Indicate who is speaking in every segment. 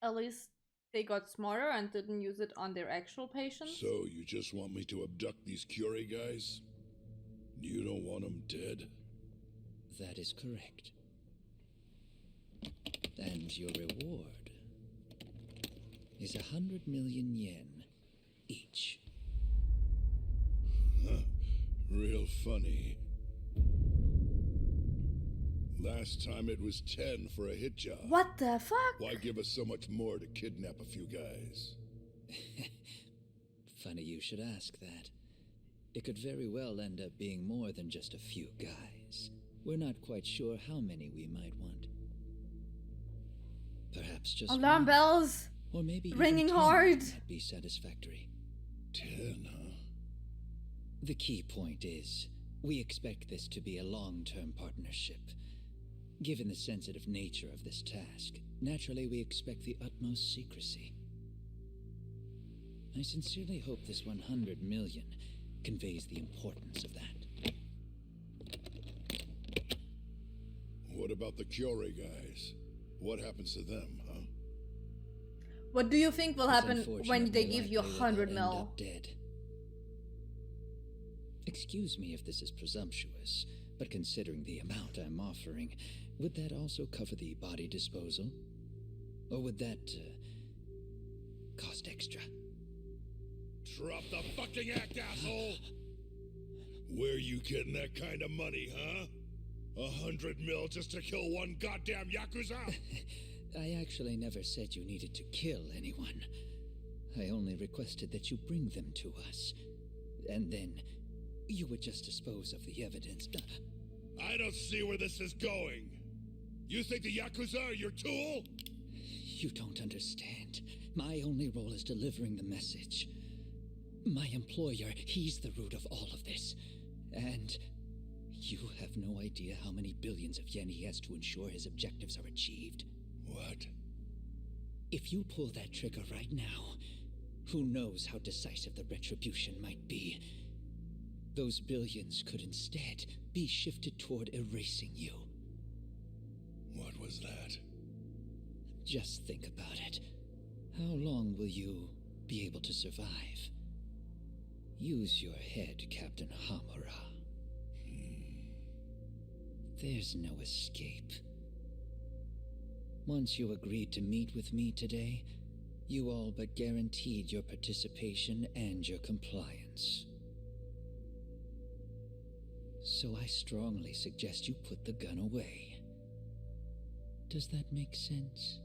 Speaker 1: At least they got smarter and didn't use it on their actual patients.
Speaker 2: So you just want me to abduct these Curie guys? You don't want them dead?
Speaker 3: That is correct. And your reward is 100 million yen each.
Speaker 2: Huh. Real funny. Last time it was 10 for a hit job.
Speaker 1: What the fuck?
Speaker 2: Why give us so much more to kidnap a few guys?
Speaker 3: Funny you should ask that. It could very well end up being more than just a few guys. We're not quite sure how many we might want. Perhaps just
Speaker 1: Alarm
Speaker 3: one.
Speaker 1: bells
Speaker 3: Or maybe
Speaker 1: ringing
Speaker 3: even 10
Speaker 1: hard.
Speaker 3: might be satisfactory.
Speaker 2: 10, huh?
Speaker 3: The key point is, we expect this to be a long-term partnership. Given the sensitive nature of this task, naturally we expect the utmost secrecy. I sincerely hope this 100 million conveys the importance of that.
Speaker 2: What about the Curie guys? What happens to them, huh?
Speaker 1: What do you think will
Speaker 3: It's
Speaker 1: happen when they
Speaker 3: unfortunately
Speaker 1: give you
Speaker 3: likely that
Speaker 1: 100
Speaker 3: they'll
Speaker 1: mil?
Speaker 3: end up dead. Excuse me if this is presumptuous, but considering the amount I'm offering, would that also cover the body disposal? Or would that cost extra?
Speaker 2: Drop the fucking act, asshole! Where you getting that kind of money, huh? 100 mil just to kill one goddamn Yakuza?
Speaker 3: I actually never said you needed to kill anyone. I only requested that you bring them to us. And then you would just dispose of the evidence.
Speaker 2: I don't see where this is going. You think the Yakuza are your tool?
Speaker 3: You don't understand. My only role is delivering the message. My employer, he's the root of all of this. And you have no idea how many billions of yen he has to ensure his objectives are achieved.
Speaker 2: What?
Speaker 3: If you pull that trigger right now, who knows how decisive the retribution might be. Those billions could instead be shifted toward erasing you.
Speaker 2: What was that?
Speaker 3: Just think about it. How long will you be able to survive? Use your head, Captain Hamura. There's no escape. Once you agreed to meet with me today, you all but guaranteed your participation and your compliance. So I strongly suggest you put the gun away. Does that make sense?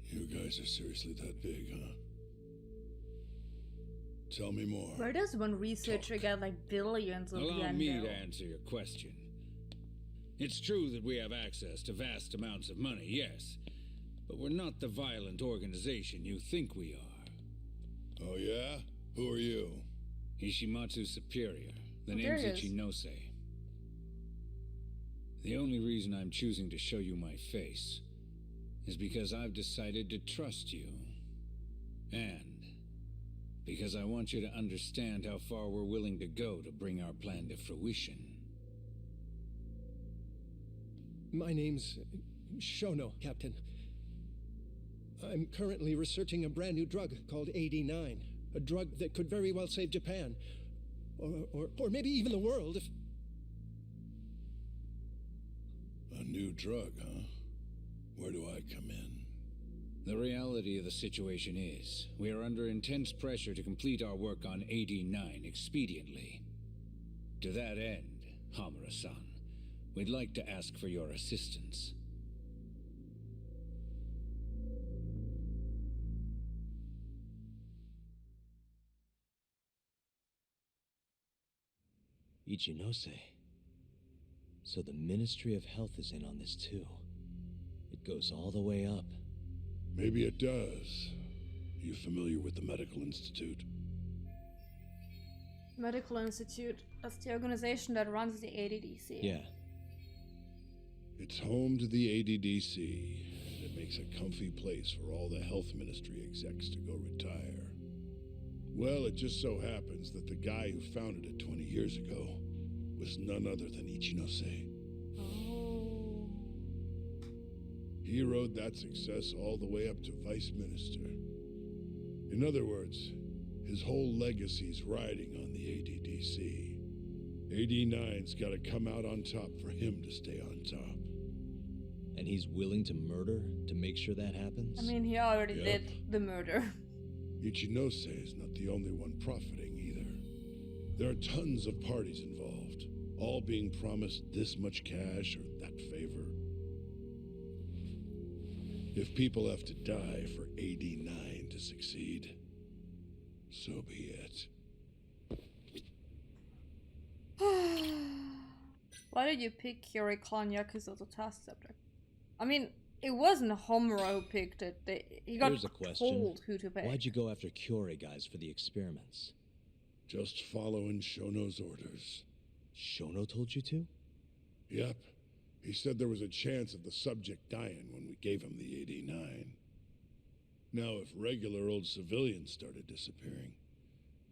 Speaker 2: You guys are seriously that big, huh? Tell me more.
Speaker 1: Where does one researcher get like billions of
Speaker 4: Allow
Speaker 1: yen?
Speaker 4: me
Speaker 1: though?
Speaker 4: to answer your question. It's true that we have access to vast amounts of money, yes, but we're not the violent organization you think we are.
Speaker 2: Oh yeah? Who are you?
Speaker 4: Hishimatsu's superior. The
Speaker 1: Oh, there
Speaker 4: name's
Speaker 1: he is.
Speaker 4: Ichinose. The only reason I'm choosing to show you my face is because I've decided to trust you. And because I want you to understand how far we're willing to go to bring our plan to fruition.
Speaker 5: My name's Shono, Captain. I'm currently researching a brand new drug called AD9. A drug that could very well save Japan. Or maybe even the world if...
Speaker 2: A new drug, huh? Where do I come in?
Speaker 4: The reality of the situation is, we are under intense pressure to complete our work on AD9 expediently. To that end, Hamura-san, we'd like to ask for your assistance.
Speaker 6: Ichinose. So the Ministry of Health is in on this too. It goes all the way up.
Speaker 2: Maybe it does. You familiar with the Medical Institute?
Speaker 1: Medical Institute. That's the organization that runs the ADDC.
Speaker 6: Yeah.
Speaker 2: It's home to the ADDC, and it makes a comfy place for all the health ministry execs to go retire. Well, it just so happens that the guy who founded it 20 years ago was none other than Ichinose.
Speaker 1: Oh.
Speaker 2: He rode that success all the way up to vice minister. In other words, his whole legacy's riding on the ADDC. AD9's gotta come out on top for him to stay on top.
Speaker 6: And he's willing to murder to make sure that happens?
Speaker 1: I mean, he already
Speaker 2: Yep.
Speaker 1: did the murder.
Speaker 2: Ichinose is not the only one profiting either. There are tons of parties involved, all being promised this much cash or that favor. If people have to die for AD9 to succeed, so be it.
Speaker 1: Why did you pick Kyori Clan Yakuza as a task subject? I mean, it wasn't Homura who picked it. He got
Speaker 6: Here's a question.
Speaker 1: told who to pick.
Speaker 6: Why'd you go after Kyori guys for the experiments?
Speaker 2: Just following Shono's orders.
Speaker 6: Shono told you to?
Speaker 2: Yep. He said there was a chance of the subject dying when we gave him the AD9. Now, if regular old civilians started disappearing,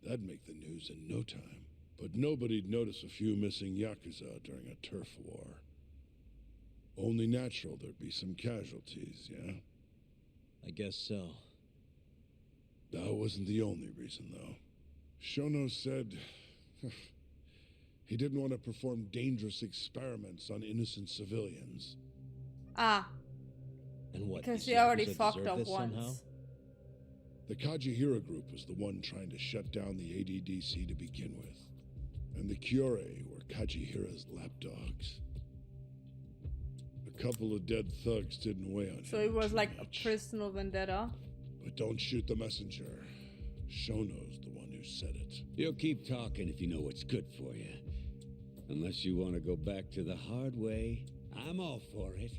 Speaker 2: that'd make the news in no time. But nobody'd notice a few missing Yakuza during a turf war. Only natural there'd be some casualties, yeah?
Speaker 6: I guess so.
Speaker 2: That wasn't the only reason, though. Shono said he didn't want to perform dangerous experiments on innocent civilians.
Speaker 1: Ah,
Speaker 6: And what?
Speaker 1: because
Speaker 6: these
Speaker 1: he already
Speaker 6: Yakuza
Speaker 1: fucked
Speaker 6: deserve
Speaker 1: up
Speaker 6: this
Speaker 1: once.
Speaker 6: somehow?
Speaker 2: The Kajihira group was the one trying to shut down the ADDC to begin with. And the Kyore were Kajihira's lapdogs. A couple of dead thugs didn't weigh on
Speaker 1: So
Speaker 2: him
Speaker 1: it was
Speaker 2: too
Speaker 1: like
Speaker 2: much.
Speaker 1: a personal vendetta.
Speaker 2: But don't shoot the messenger. Shono's the one who said it.
Speaker 7: You'll keep talking if you know what's good for you. Unless you want to go back to the hard way, I'm all for it.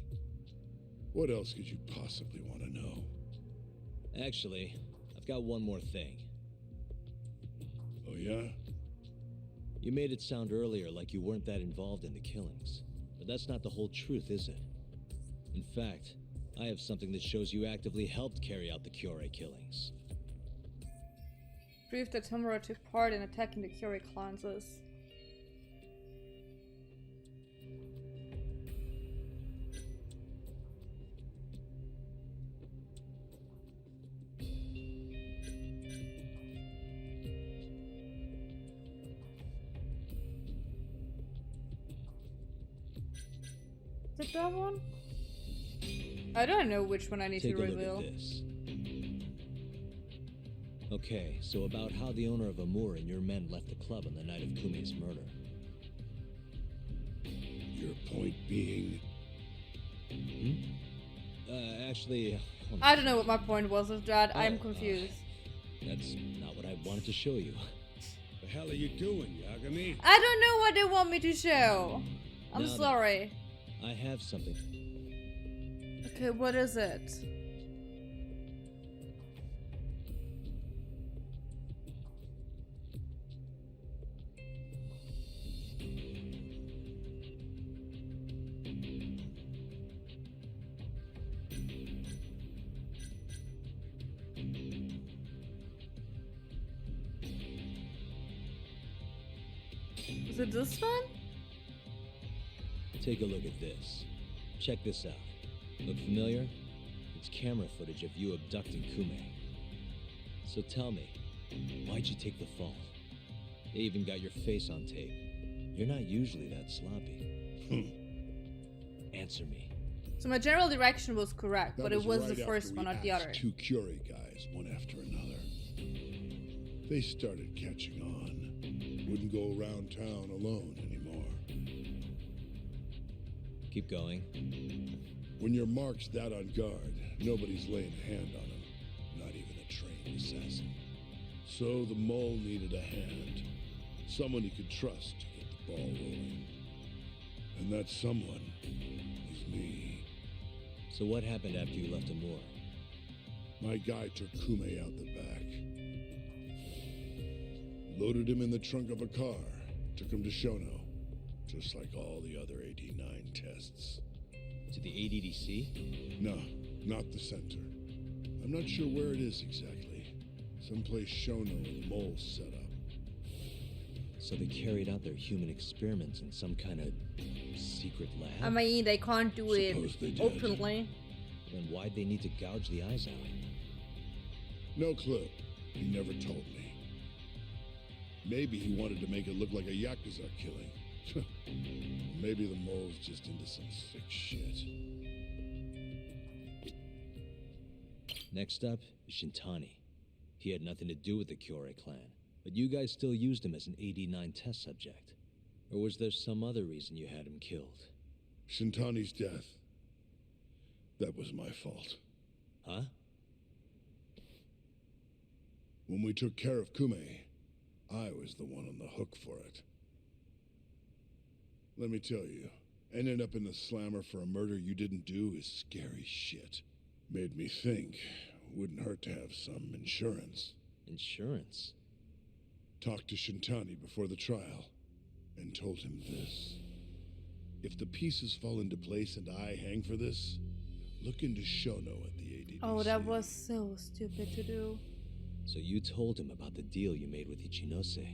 Speaker 2: What else could you possibly want to know?
Speaker 6: Actually, I've got one more thing.
Speaker 2: Oh yeah?
Speaker 6: You made it sound earlier like you weren't that involved in the killings. But that's not the whole truth, is it? In fact, I have something that shows you actively helped carry out the Kyore killings.
Speaker 1: Proof that Homura took part in attacking the Kyori clans is. Is it that one? I don't know which one I need
Speaker 6: Take
Speaker 1: to
Speaker 6: a look
Speaker 1: reveal.
Speaker 6: at this. Okay, so about how the owner of Amur and your men left the club on the night of Kume's murder.
Speaker 2: Your point being...
Speaker 6: Actually... hold on.
Speaker 1: I don't know what my point was with that. I'm
Speaker 6: Oh,
Speaker 1: confused.
Speaker 6: That's not what I wanted to show you.
Speaker 7: The hell are you doing, Yagami?
Speaker 1: I don't know what they want me to show. I'm
Speaker 6: No, no.
Speaker 1: sorry.
Speaker 6: I have something.
Speaker 1: Okay, what is it? Is it this one?
Speaker 6: Take a look at this. Check this out. Look familiar? It's camera footage of you abducting Kume. So tell me, why'd you take the fall? They even got your face on tape. You're not usually that sloppy. Answer me.
Speaker 1: So my general direction was correct,
Speaker 2: That
Speaker 1: but it was
Speaker 2: right
Speaker 1: the
Speaker 2: after
Speaker 1: first
Speaker 2: we
Speaker 1: one, not the
Speaker 2: axed
Speaker 1: other.
Speaker 2: 2 Curie guys, one after another. They started catching on. Wouldn't go around town alone anymore.
Speaker 6: Keep going.
Speaker 2: When your mark's that on guard, nobody's laying a hand on him. Not even a trained assassin. So the mole needed a hand. Someone he could trust to get the ball rolling. And that someone is me.
Speaker 6: So what happened after you left Amur?
Speaker 2: My guy took Kume out the back. Loaded him in the trunk of a car. Took him to Shono. Just like all the other 89 tests.
Speaker 6: To the ADDC?
Speaker 2: No, Not the center. I'm not sure where it is exactly. Someplace Shono or the moles set up.
Speaker 6: So they carried out their human experiments in some kind of secret lab?
Speaker 1: I mean, they can't do it
Speaker 2: Suppose they did.
Speaker 1: openly.
Speaker 6: Then why'd they need to gouge the eyes out?
Speaker 2: No clue. He never told me. Maybe he wanted to make it look like a Yakuza killing. Maybe the mole's just into some sick shit.
Speaker 6: Next up is Shintani. He had nothing to do with the Kyorei clan, but you guys still used him as an AD-9 test subject. Or was there some other reason you had him killed?
Speaker 2: Shintani's death. That was my fault.
Speaker 6: Huh?
Speaker 2: When we took care of Kume, I was the one on the hook for it. Let me tell you, ending up in the slammer for a murder you didn't do is scary shit. Made me think, wouldn't hurt to have some insurance.
Speaker 6: Insurance?
Speaker 2: Talked to Shintani before the trial, and told him this. If the pieces fall into place and I hang for this, look into Shono at the ADDC.
Speaker 1: Oh, that was so stupid to do.
Speaker 6: So you told him about the deal you made with Ichinose?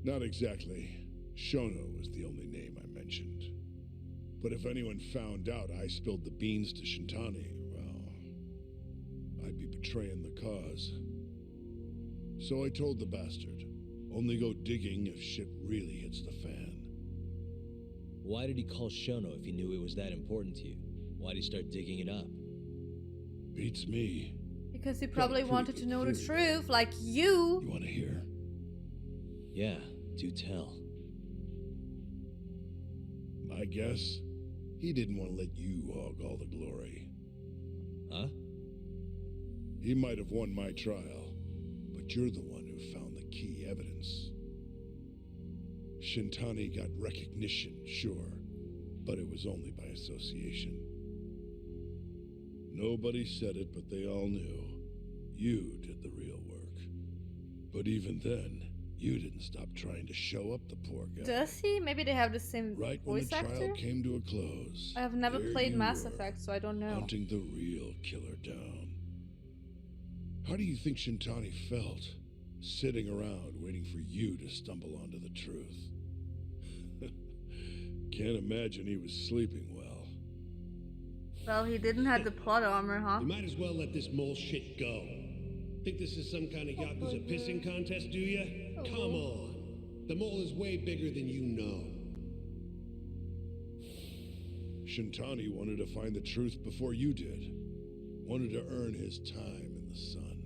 Speaker 2: Not exactly. Shono was the only name I mentioned. But if anyone found out I spilled the beans to Shintani, well, I'd be betraying the cause. So I told the bastard, only go digging if shit really hits the fan.
Speaker 6: Why did he call Shono if he knew it was that important to you? Why'd he start digging it up?
Speaker 2: Beats me.
Speaker 1: Because he probably
Speaker 2: pretty
Speaker 1: wanted to
Speaker 2: good
Speaker 1: know the
Speaker 2: theory.
Speaker 1: truth, like you.
Speaker 2: You want to hear?
Speaker 6: Yeah, do tell.
Speaker 2: I guess he didn't want to let you hog all the glory.
Speaker 6: Huh?
Speaker 2: He might have won my trial, but you're the one who found the key evidence. Shintani got recognition, sure, but it was only by association. Nobody said it, but they all knew. You did the real work. But even then, you didn't stop trying to show up the poor guy.
Speaker 1: Does he? Maybe they have the same
Speaker 2: Right when the
Speaker 1: voice
Speaker 2: trial
Speaker 1: actor?
Speaker 2: came to a close,
Speaker 1: I have never
Speaker 2: there
Speaker 1: played
Speaker 2: you
Speaker 1: Mass
Speaker 2: were,
Speaker 1: Effect, so I don't know.
Speaker 2: hunting the real killer down. How do you think Shintani felt, sitting around waiting for you to stumble onto the truth? Can't imagine he was sleeping well.
Speaker 1: Well, he didn't have the plot armor, huh?
Speaker 8: You might as well let this mole shit go. Think this is some kind of Yakuza pissing contest, do ya? Come on. The mole is way bigger than you know.
Speaker 2: Shintani wanted to find the truth before you did. Wanted to earn his time in the sun.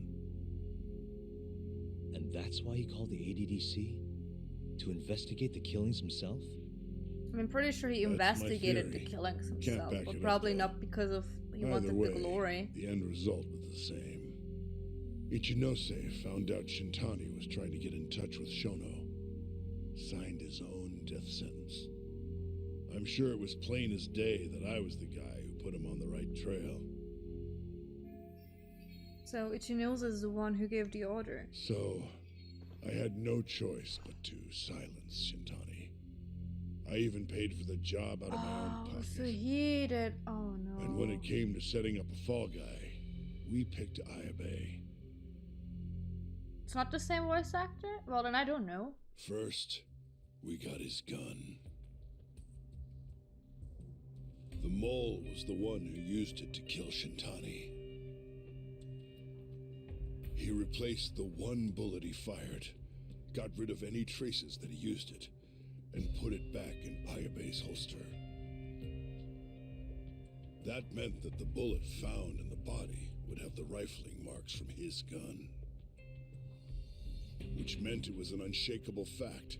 Speaker 6: And that's why he called the ADDC? To investigate the killings himself?
Speaker 1: I'm pretty sure he
Speaker 2: That's my
Speaker 1: investigated the
Speaker 2: theory.
Speaker 1: killings
Speaker 2: Can't
Speaker 1: himself,
Speaker 2: back
Speaker 1: but
Speaker 2: it up,
Speaker 1: probably
Speaker 2: though.
Speaker 1: not because of he
Speaker 2: Either
Speaker 1: wanted
Speaker 2: way,
Speaker 1: the glory.
Speaker 2: the end result was the same. Ichinose found out Shintani was trying to get in touch with Shono. Signed his own death sentence. I'm sure it was plain as day that I was the guy who put him on the right trail.
Speaker 1: So Ichinose is the one who gave the order.
Speaker 2: So, I had no choice but to silence Shintani. I even paid for the job out of my own pocket.
Speaker 1: So he did. Oh no.
Speaker 2: And when it came to setting up a fall guy, we picked Ayabe.
Speaker 1: It's not the same voice actor? Well, then I don't know.
Speaker 2: First, we got his gun. The mole was the one who used it to kill Shintani. He replaced the one bullet he fired, got rid of any traces that he used it, and put it back in Ayabe's holster. That meant that the bullet found in the body would have the rifling marks from his gun. Which meant it was an unshakable fact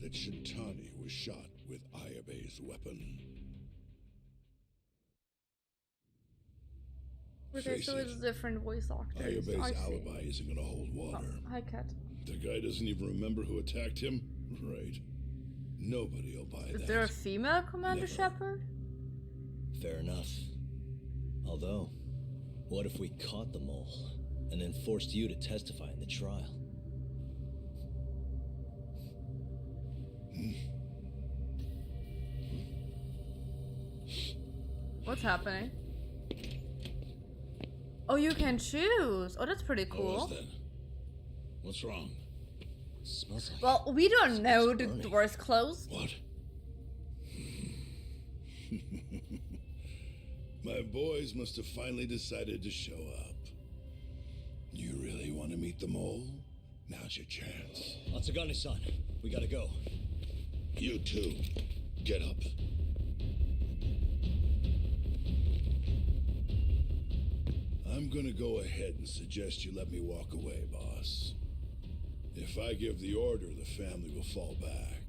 Speaker 2: that Shintani was shot with Ayabe's weapon.
Speaker 1: Okay,
Speaker 2: Face
Speaker 1: so
Speaker 2: it,
Speaker 1: it's different voice actors. I
Speaker 2: Ayabe's
Speaker 1: see.
Speaker 2: alibi isn't gonna hold
Speaker 1: Oh,
Speaker 2: water.
Speaker 1: hi, Cat.
Speaker 2: The guy doesn't even remember who attacked him? Right. Nobody'll buy
Speaker 1: Is
Speaker 2: that.
Speaker 1: there a female Commander
Speaker 2: Never.
Speaker 1: Shepard?
Speaker 6: Fair enough. Although, what if we caught the mole, and then forced you to testify in the trial?
Speaker 1: What's happening? Oh, you can choose. Oh, that's pretty
Speaker 2: How
Speaker 1: cool.
Speaker 2: is that? What's wrong?
Speaker 6: Smells like
Speaker 1: Well, we don't know the
Speaker 6: burning.
Speaker 1: door's closed.
Speaker 2: What? My boys must have finally decided to show up. You really want to meet the mole? Now's your chance.
Speaker 6: Matsugane-san, we gotta go.
Speaker 2: You too. Get up. I'm gonna go ahead and suggest you let me walk away, boss. If I give the order, the family will fall back.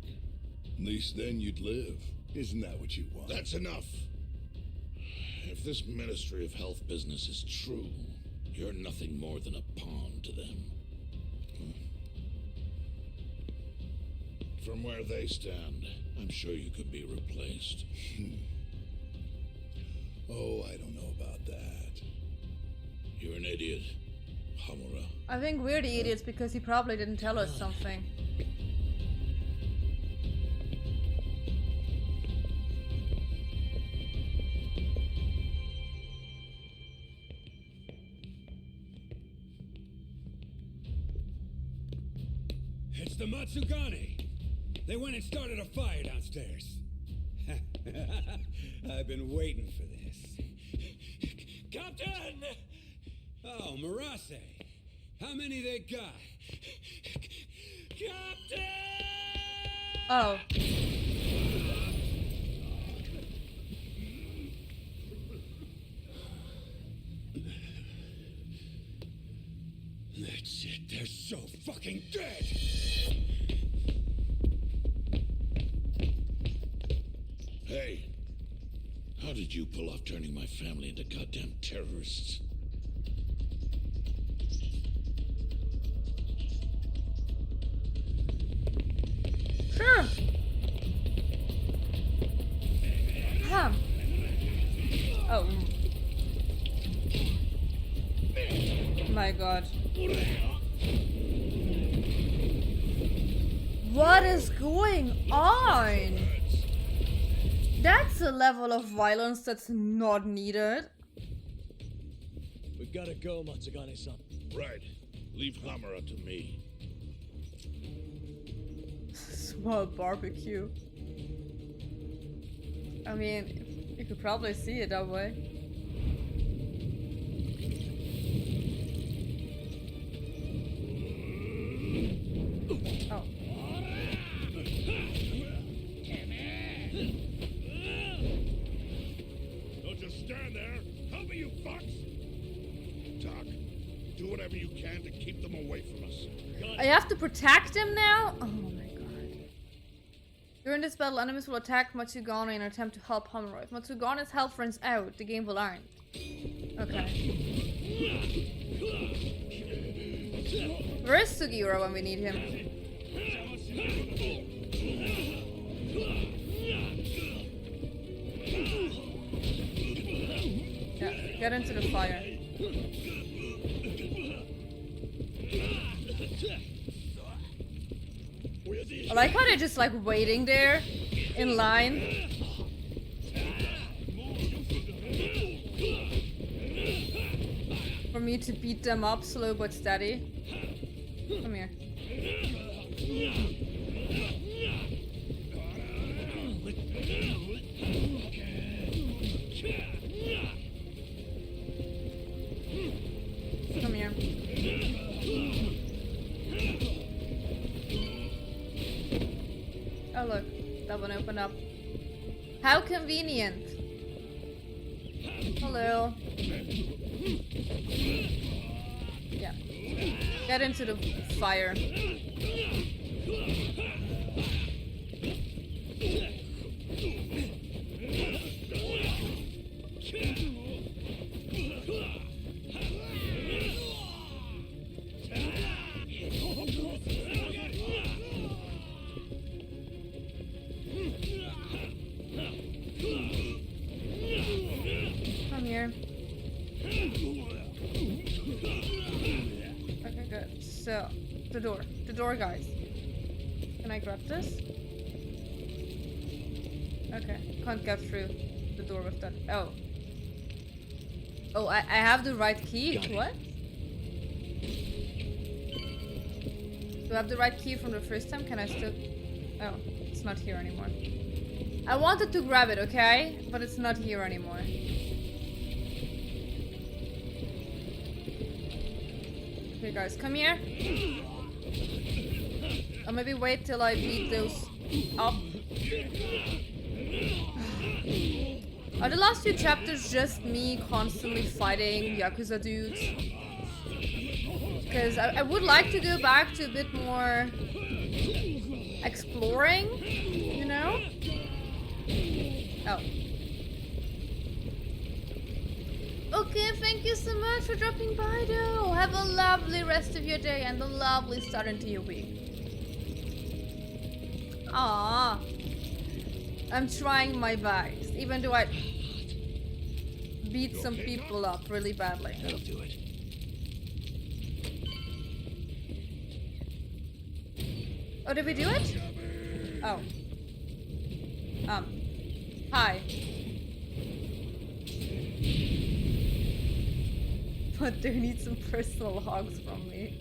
Speaker 2: At least then you'd live. Isn't that what you want?
Speaker 9: That's enough. If this Ministry of Health business is true, you're nothing more than a pawn to them. From where they stand, I'm sure you could be replaced.
Speaker 2: Oh, I don't know about that.
Speaker 9: You're an idiot, Hamura.
Speaker 1: I think we're the idiots because he probably didn't tell us something.
Speaker 7: It's the Matsugane. They went and started a fire downstairs. I've been waiting for this. Captain! Oh, Marase. How many they got? Captain!
Speaker 1: Oh.
Speaker 7: That's it. They're so fucking dead!
Speaker 9: Hey, how did you pull off turning my family into goddamn terrorists?
Speaker 1: Sure. Huh. Oh. My god. What is going on? That's a level of violence that's not needed.
Speaker 6: We gotta go, Matsugane-san.
Speaker 9: Right. Leave Hamura to me.
Speaker 1: Small barbecue. I mean, you could probably see it that way. Oh.
Speaker 9: Don't just stand there. Help me, you fucks! Talk. Do whatever you can to keep them away from us.
Speaker 1: I have to protect him now? Oh my god. During this battle, enemies will attack Matsugane in an attempt to help Hamura. If Matsugane's health runs out, the game will end. Okay. Where is Sugiura when we need him? Yeah, get into the fire. I like how they're just like waiting there in line. For me to beat them up slow but steady. Come here. Come here. Oh look, that one opened up. How convenient. Hello. Yeah. Get into the fire. Come here. Okay, good. So, the door, guys. Can I grab this? Okay, can't get through the door with that. Oh. Oh, I have the right key?
Speaker 6: Got it.
Speaker 1: What? Do I have the right key from the first time? Can I still... Oh, it's not here anymore. I wanted to grab it, okay? But it's not here anymore. Okay, guys, come here. Or maybe wait till I beat those up. Are the last few chapters just me constantly fighting Yakuza dudes? Because I would like to go back to a bit more exploring, you know? Oh. Okay, thank you so much for dropping by though. Have a lovely rest of your day and a lovely start into your week. Ah, I'm trying my best, even though I beat some people up really badly.
Speaker 6: That'll do it.
Speaker 1: Oh, did we do it? Oh. Hi. But they need some personal hugs from me.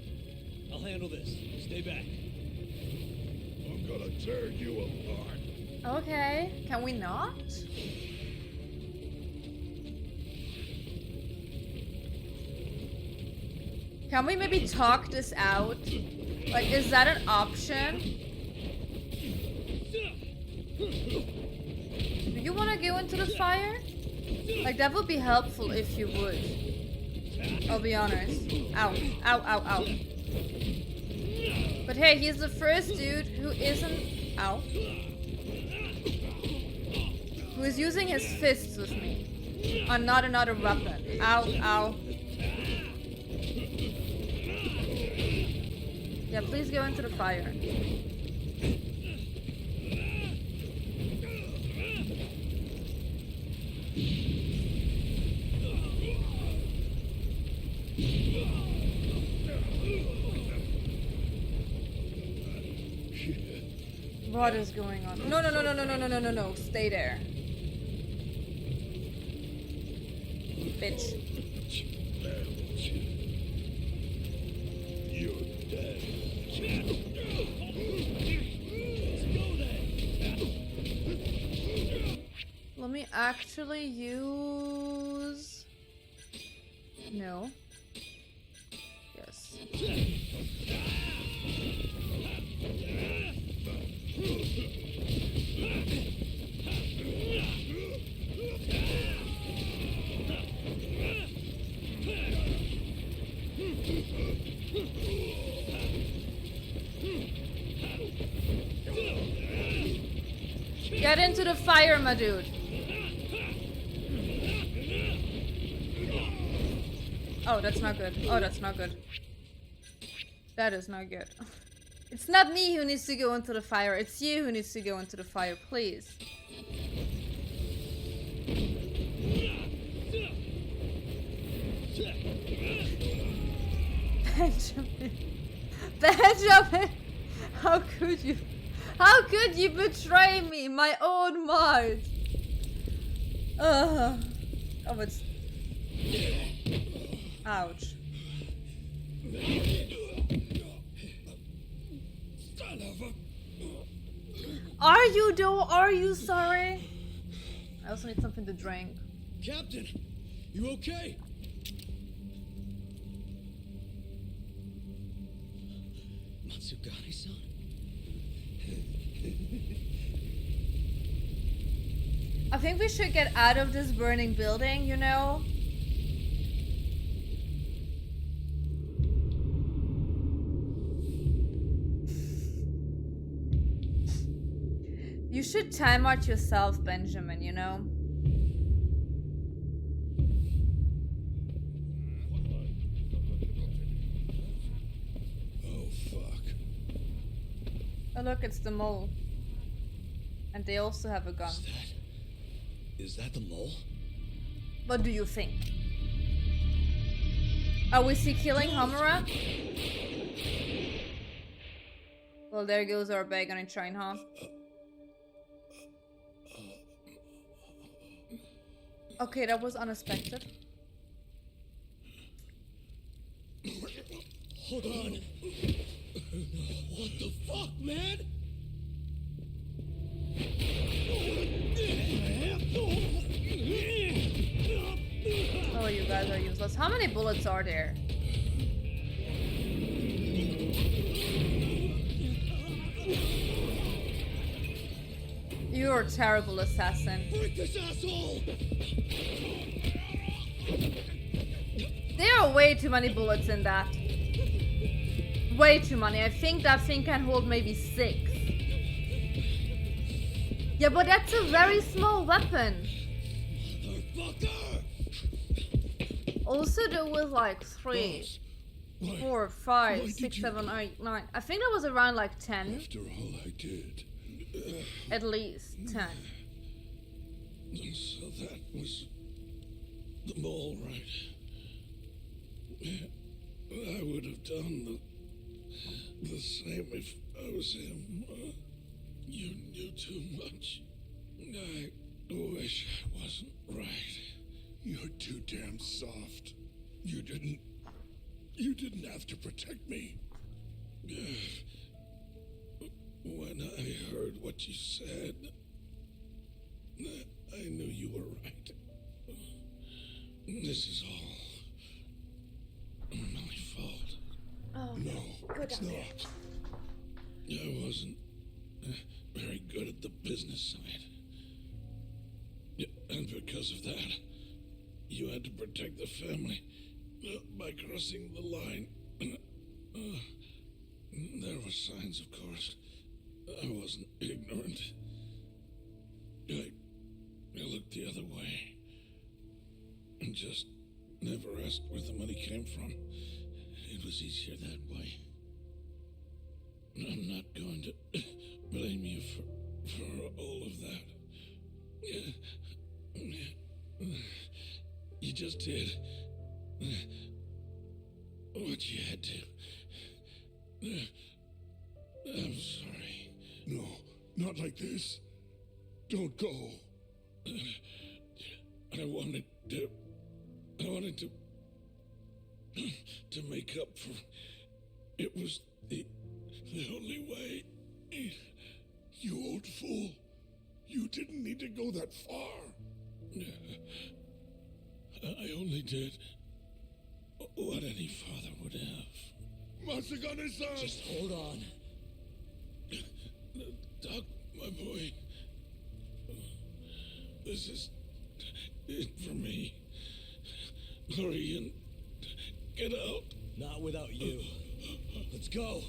Speaker 6: I'll handle this. Stay back.
Speaker 2: I'm gonna tear you apart.
Speaker 1: Okay, can we not? Can we maybe talk this out? Like, is that an option? Do you want to go into the fire? Like, that would be helpful if you would. I'll be honest. Ow, ow, ow, ow. But hey, he's the first dude who isn't... Ow. Who is using his fists with me. And not another weapon. Ow, ow. Yeah, please go into the fire. What is going on? No, no, no, no, no, no, no, no, no, no. Stay there. Bitch.
Speaker 2: You're dead.
Speaker 1: Let me actually use... No. Yes. Get into the fire, my dude. Oh, that's not good. Oh, that's not good. That is not good. It's not me who needs to go into the fire. It's you who needs to go into the fire, please. Benjamin. Benjamin! How could you? How could you betray me? My own mind. Oh, it's... Ouch. Are you though? Are you sorry? I also need something to drink.
Speaker 5: Captain, you okay?
Speaker 3: Matsugari-san?
Speaker 1: I think we should get out of this burning building, you know? You should time out yourself, Benjamin, you know?
Speaker 2: Oh, fuck.
Speaker 1: Oh look, it's the mole. And they also have a gun.
Speaker 5: Is that the mole?
Speaker 1: What do you think? Are we see killing Homura? Well, there goes our bag on a train, huh? Okay, that was unexpected.
Speaker 5: Hold on. What the fuck, man?
Speaker 1: Oh, you guys are useless. How many bullets are there? You're a terrible assassin.
Speaker 5: Break this asshole!
Speaker 1: There are way too many bullets in that. Way too many. I think that thing can hold maybe 6. Yeah, but that's a very small weapon.
Speaker 5: Motherfucker!
Speaker 1: Also, there was like 3,
Speaker 2: Why-
Speaker 1: 4,
Speaker 2: why
Speaker 1: 5,
Speaker 2: did
Speaker 1: 6,
Speaker 2: you-
Speaker 1: 7, 8, 9. I think that was around like 10.
Speaker 2: After all I did.
Speaker 1: At least 10.
Speaker 9: So that was the mole, right? I would have done the same if I was him. You knew too much. I wish I wasn't right.
Speaker 2: You're too damn soft. You didn't have to protect me.
Speaker 9: When I heard what you said, I knew you were right. This is all my fault.
Speaker 1: Oh,
Speaker 2: No,
Speaker 1: good
Speaker 2: it's
Speaker 1: on you.
Speaker 2: not.
Speaker 9: I wasn't very good at the business side. And because of that, you had to protect the family by crossing the line. There were signs, of course. I wasn't ignorant. I looked the other way and just never asked where the money came from. It was easier that way. I'm not going to blame you for all of that. You just did what you had to. I'm sorry.
Speaker 2: No, not like this. Don't go.
Speaker 9: I wanted to make up for. It was the only way.
Speaker 2: You old fool. You didn't need to go that far.
Speaker 9: I only did what any father would have.
Speaker 2: Masagane-san!
Speaker 5: Just hold on.
Speaker 9: Doc, my boy. This is it for me. Hurry and get out.
Speaker 5: Not without you. Let's go.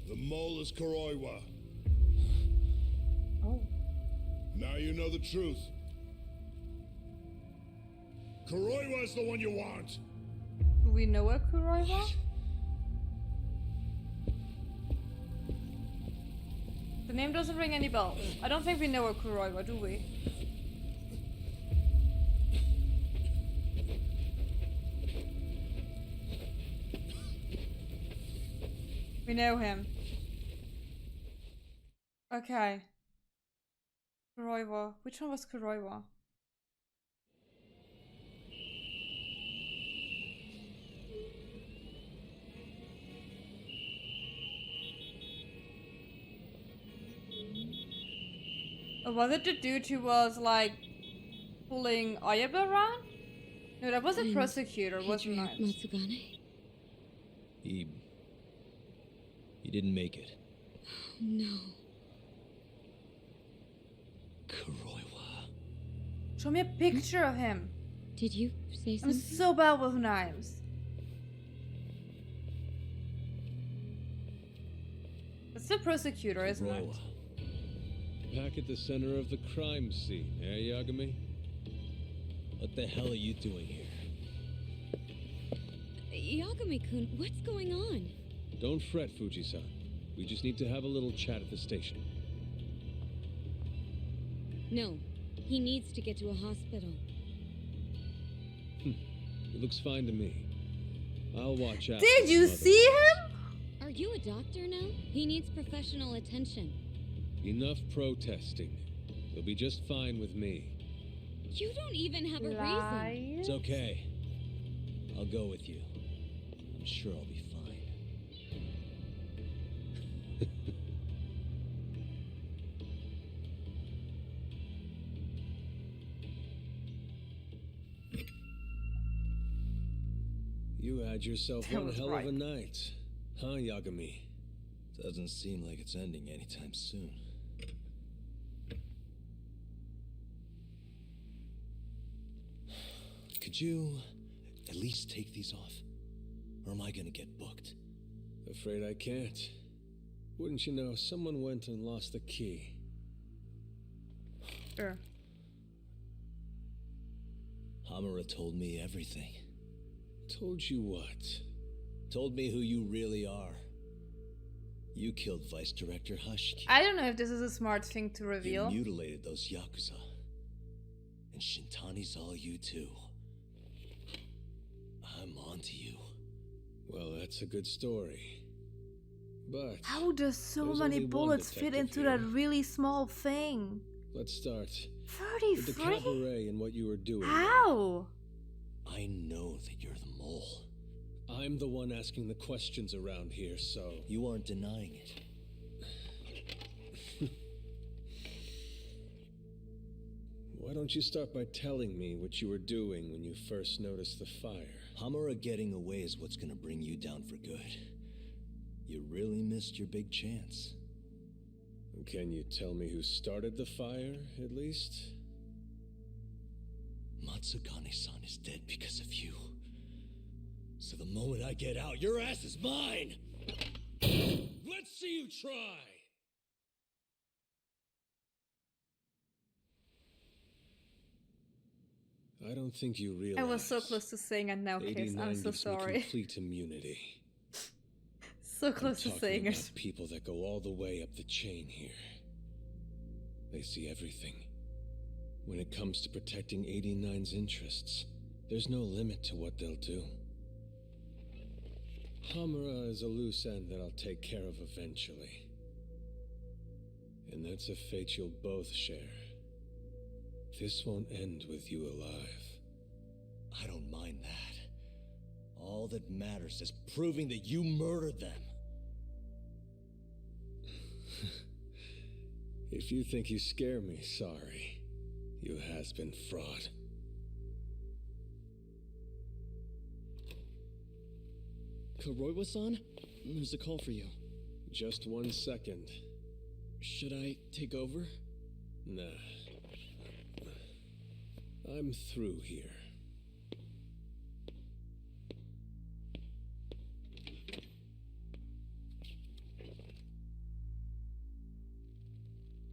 Speaker 2: The mole is Kuroiwa.
Speaker 1: Oh.
Speaker 2: Now you know the truth. Kuroiwa is the one you want.
Speaker 1: Do we know a Kuroiwa? The name doesn't ring any bells. I don't think we know a Kuroiwa, do we? We know him. Okay. Kuroiwa. Which one was Kuroiwa? Oh, was it the dude who was like pulling Ayaba around? No, that was a prosecutor, wasn't it?
Speaker 10: Matsugane?
Speaker 6: He didn't make it.
Speaker 10: No.
Speaker 6: Kuroiwa.
Speaker 1: Show me a picture of him.
Speaker 10: Did you say
Speaker 1: I'm
Speaker 10: something?
Speaker 1: so bad with knives. It's the prosecutor, isn't it?
Speaker 6: Kuroiwa.
Speaker 11: Back at the center of the crime scene, eh, Yagami?
Speaker 6: What the hell are you doing here?
Speaker 10: Yagami-kun, what's going on?
Speaker 11: Don't fret, Fuji-san. We just need to have a little chat at the station.
Speaker 10: No, he needs to get to a hospital.
Speaker 11: It looks fine to me. I'll watch out.
Speaker 1: Did you see him?
Speaker 10: Are you a doctor now? He needs professional attention.
Speaker 11: Enough protesting. You'll be just fine with me.
Speaker 10: You don't even have a reason.
Speaker 1: Lies.
Speaker 6: It's okay. I'll go with you. I'm sure I'll be fine.
Speaker 11: You had yourself
Speaker 1: That
Speaker 11: one
Speaker 1: was
Speaker 11: hell
Speaker 1: right.
Speaker 11: of a night. Huh, Yagami?
Speaker 6: Doesn't seem like it's ending anytime soon. Could you at least take these off? Or am I gonna get booked?
Speaker 11: Afraid I can't. Wouldn't you know, someone went and lost the key.
Speaker 1: Sure.
Speaker 6: Hamura told me everything.
Speaker 11: Told you what?
Speaker 6: Told me who you really are. You killed Vice Director Hashiki.
Speaker 1: I don't know if this is a smart thing to
Speaker 6: You
Speaker 1: reveal.
Speaker 6: mutilated those Yakuza. And Shintani's all you too. I'm onto you.
Speaker 11: Well, that's a good story. But
Speaker 1: How does so
Speaker 11: there's
Speaker 1: many
Speaker 11: only one
Speaker 1: bullets fit
Speaker 11: detective
Speaker 1: into
Speaker 11: here.
Speaker 1: that really small thing?
Speaker 11: Let's start with the
Speaker 1: 33?
Speaker 11: cabaret and what you were doing.
Speaker 1: How?
Speaker 6: I know that you're the mole.
Speaker 11: I'm the one asking the questions around here, so...
Speaker 6: You aren't denying it.
Speaker 11: Why don't you start by telling me what you were doing when you first noticed the fire?
Speaker 6: Hamura getting away is what's gonna bring you down for good. You really missed your big chance.
Speaker 11: Can you tell me who started the fire, at least?
Speaker 6: Matsugane-san is dead because of you. So the moment I get out, your ass is mine!
Speaker 7: Let's see you try!
Speaker 11: I don't think you realize...
Speaker 1: I was so close to saying it now, Case.
Speaker 11: 89
Speaker 1: I'm so
Speaker 11: gives me
Speaker 1: sorry.
Speaker 11: complete immunity.
Speaker 1: So close to
Speaker 11: I'm
Speaker 1: saying
Speaker 11: talking
Speaker 1: it.
Speaker 11: about people that go all the way up the chain here. They see everything. When it comes to protecting 89's interests, there's no limit to what they'll do. Hamura is a loose end that I'll take care of eventually. And that's a fate you'll both share. This won't end with you alive.
Speaker 6: I don't mind that. All that matters is proving that you murdered them.
Speaker 11: If you think you scare me, sorry. You has-been fraud.
Speaker 12: Kuroiwa-san? There's a call for you.
Speaker 11: Just 1 second.
Speaker 12: Should I take over?
Speaker 11: Nah. I'm through here.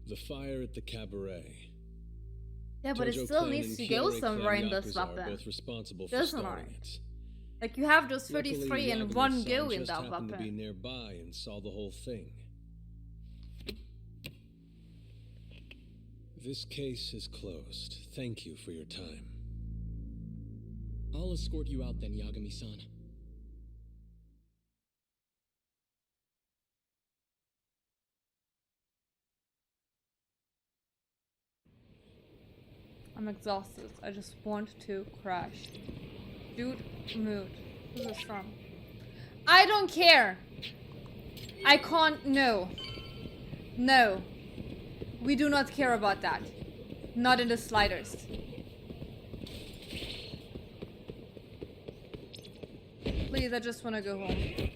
Speaker 11: The fire at the cabaret.
Speaker 1: Yeah, but it
Speaker 11: Jojo
Speaker 1: still
Speaker 11: clan
Speaker 1: needs
Speaker 11: and
Speaker 1: to go
Speaker 11: Kiyoe
Speaker 1: somewhere
Speaker 11: clan
Speaker 1: in the
Speaker 11: Yakuza
Speaker 1: swap
Speaker 11: are
Speaker 1: then.
Speaker 11: both responsible for
Speaker 1: Doesn't
Speaker 11: starting
Speaker 1: it?
Speaker 11: it.
Speaker 1: Like, you have those
Speaker 11: Luckily,
Speaker 1: 33 and
Speaker 11: Yagami-san
Speaker 1: one go in
Speaker 11: just
Speaker 1: that
Speaker 11: happened to be
Speaker 1: weapon.
Speaker 11: nearby and saw the whole thing. This case is closed. Thank you for your time.
Speaker 12: I'll escort you out then, Yagami-san.
Speaker 1: I'm exhausted. I just want to crash. Dude, mood. Who's this from? I don't care! I can't. No. No. We do not care about that. Not in the slightest. Please, I just want to go home.